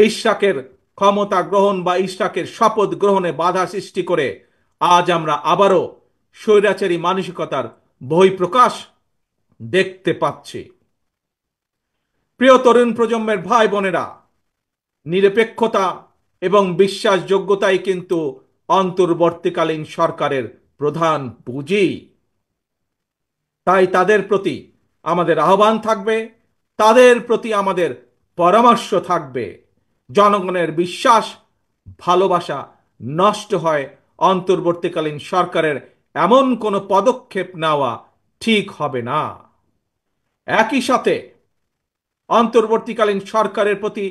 ইশরাকের ক্ষমতা গ্রহণ বা ইশরাকের শপথ গ্রহণে বাধা সৃষ্টি করে আজ আমরা আবারও স্বৈরাচারী মানসিকতার বহিঃপ্রকাশ দেখতে পাচ্ছি। প্রিয় তরুণ প্রজন্মের ভাই বোনেরা, নিরপেক্ষতা এবং বিশ্বাসযোগ্যতাই কিন্তু অন্তর্বর্তীকালীন সরকারের প্রধান পুঁজি। তাই তাদের প্রতি আমাদের আহ্বান থাকবে, তাদের প্রতি আমাদের পরামর্শ থাকবে। জনগণের বিশ্বাস, ভালোবাসা নষ্ট হয় অন্তর্বর্তীকালীন সরকারের এমন কোনো পদক্ষেপ নেওয়া ঠিক হবে না। একই সাথে অন্তর্বর্তীকালীন সরকারের প্রতি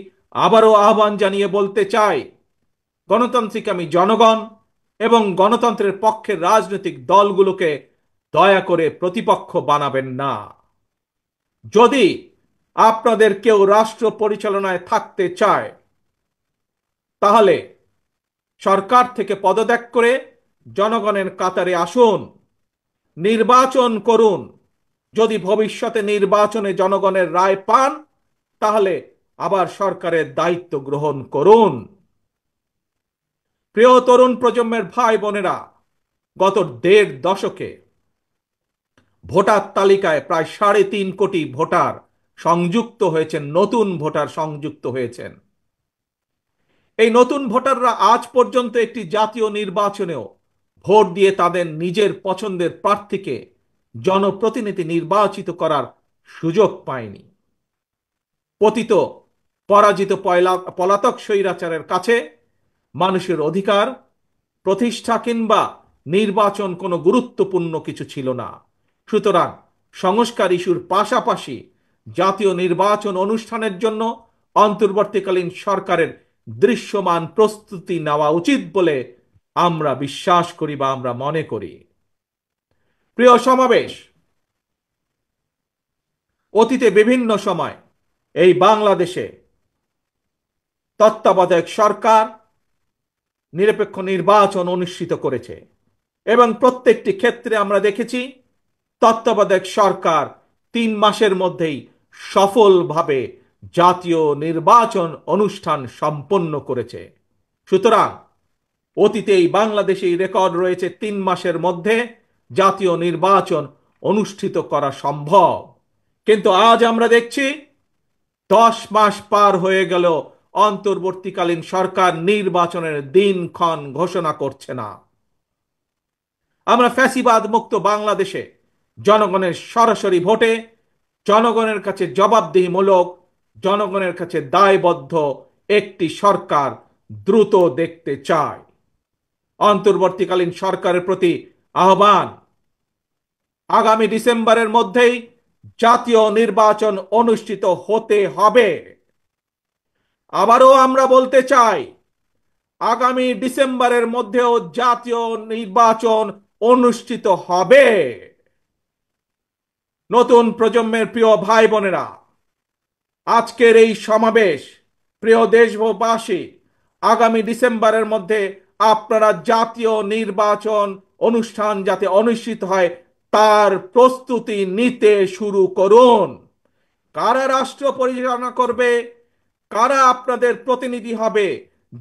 আবারও আহ্বান জানিয়ে বলতে চাই, গণতান্ত্রিকামী জনগণ এবং গণতন্ত্রের পক্ষের রাজনৈতিক দলগুলোকে দয়া করে প্রতিপক্ষ বানাবেন না। যদি আপনাদের কেউ রাষ্ট্র পরিচালনায় থাকতে চায়, তাহলে সরকার থেকে পদত্যাগ করে জনগণের কাতারে আসুন, নির্বাচন করুন। যদি ভবিষ্যতে নির্বাচনে জনগণের রায় পান, তাহলে আবার সরকারের দায়িত্ব গ্রহণ করুন। প্রিয় তরুণ প্রজন্মের ভাই বোনেরা, গত ১.৫ দশকে ভোটার তালিকায় প্রায় ৩.৫ কোটি ভোটার সংযুক্ত হয়েছেন, নতুন ভোটার সংযুক্ত হয়েছেন। এই নতুন ভোটাররা আজ পর্যন্ত একটি জাতীয় নির্বাচনেও ভোট দিয়ে তাদের নিজের পছন্দের প্রার্থীকে জনপ্রতিনিধি নির্বাচিত করার সুযোগ পায়নি। পতিত পরাজিত পলাতক স্বৈরাচারের কাছে মানুষের অধিকার প্রতিষ্ঠা কিংবা নির্বাচন কোনো গুরুত্বপূর্ণ কিছু ছিল না। সুতরাং সংস্কার ইস্যুর পাশাপাশি জাতীয় নির্বাচন অনুষ্ঠানের জন্য অন্তর্বর্তীকালীন সরকারের দৃশ্যমান প্রস্তুতি নেওয়া উচিত বলে আমরা বিশ্বাস করি বা আমরা মনে করি। প্রিয় সমাবেশ, অতীতে বিভিন্ন সময় এই বাংলাদেশে তত্ত্বাবধায়ক সরকার নিরপেক্ষ নির্বাচন অনুষ্ঠিত করেছে এবং প্রত্যেকটি ক্ষেত্রে আমরা দেখেছি তত্ত্বাবধায়ক সরকার ৩ মাসের মধ্যেই সফলভাবে জাতীয় নির্বাচন অনুষ্ঠান সম্পন্ন করেছে। সুতরাং অতীতে এই বাংলাদেশেই রেকর্ড রয়েছে ৩ মাসের মধ্যে জাতীয় নির্বাচন অনুষ্ঠিত করা সম্ভব। কিন্তু আজ আমরা দেখছি ১০ মাস পার হয়ে গেল, অন্তর্বর্তীকালীন সরকার নির্বাচনের দিনক্ষণ ঘোষণা করছে না। আমরা ফ্যাসিবাদ মুক্ত বাংলাদেশে জনগণের সরাসরি ভোটে জনগণের কাছে জবাবদিহিমূলক, জনগণের কাছে দায়বদ্ধ একটি সরকার দ্রুত দেখতে চায়। অন্তর্বর্তীকালীন সরকারের প্রতি আহ্বান, আগামী ডিসেম্বরের মধ্যেই জাতীয় নির্বাচন অনুষ্ঠিত হতে হবে। আবারও আমরা বলতে চাই, আগামী ডিসেম্বরের মধ্যেও জাতীয় নির্বাচন অনুষ্ঠিত হবে। নতুন প্রজন্মের প্রিয় ভাই বোনেরা, আজকের এই সমাবেশ, প্রিয় দেশবাসী, আগামী ডিসেম্বরের মধ্যে আপনারা জাতীয় নির্বাচন অনুষ্ঠান যাতে অনুষ্ঠিত হয় তার প্রস্তুতি নিতে শুরু করুন। কারা রাষ্ট্র পরিচালনা করবে, কারা আপনাদের প্রতিনিধি হবে,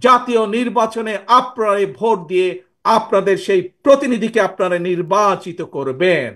জাতীয় নির্বাচনে আপনারা ভোট দিয়ে আপনাদের সেই প্রতিনিধিকে আপনারা নির্বাচিত করবেন।